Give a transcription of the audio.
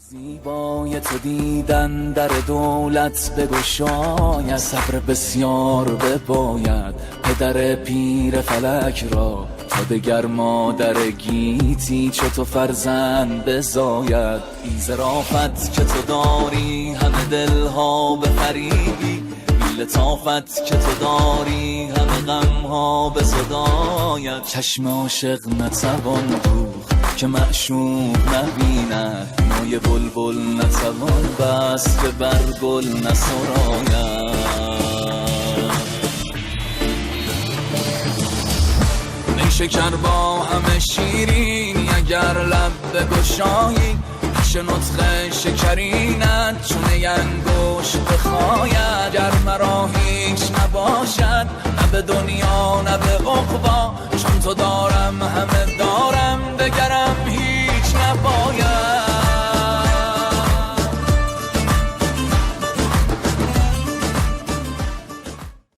زیبای تو دیدن در دولت بگشاید، صبر بسیار بباید پدر پیر فلک را، تا دگر مادر گیتی چو تو فرزند بزاید. این ظرافت که تو داری همه دلها بفریبی، این لطافت که تو داری همه غمها بزداید. چشم عاشق نتوان دوخت که معشوق نبیند، موی بلبل نتوان بست که بر گل نسراید. نیشکر با همه شیرینی اگر لب بگشایی، پیش نطق شکرینت چونه انگشت بخاید. گر مرا هیچ نباشد نه به دنیا نه به عقبی، چون تو دارم همه دارم دگرم هیچ نباید.